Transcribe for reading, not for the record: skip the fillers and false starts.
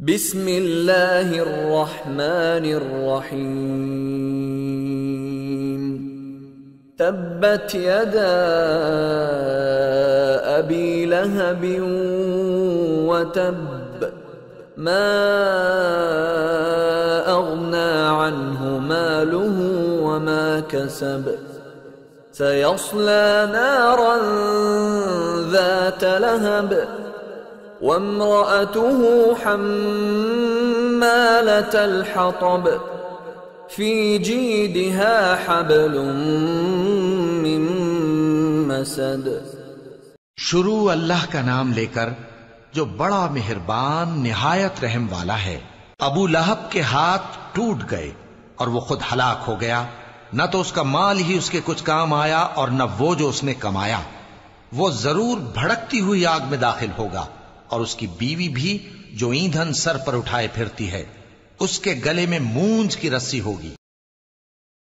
बिस्मिल्लाहिर रहमानिर रहीम। तब्बत यदा अबी लहबिन व तब्ब मा अग्ना अन्हु मालुहु व मा कसब सयस्ला नारन ज़ात लहब वम्रअतुहु हम्मालतल हतब फी जीदिहा हब्लुम मिन मसद। शुरू अल्लाह का नाम लेकर जो बड़ा मेहरबान निहायत रहम वाला है। अबू लहब के हाथ टूट गए और वो खुद हलाक हो गया। न तो उसका माल ही उसके कुछ काम आया और न वो जो उसने कमाया। वो जरूर भड़कती हुई आग में दाखिल होगा और उसकी बीवी भी जो ईंधन सर पर उठाए फिरती है, उसके गले में मूंज की रस्सी होगी।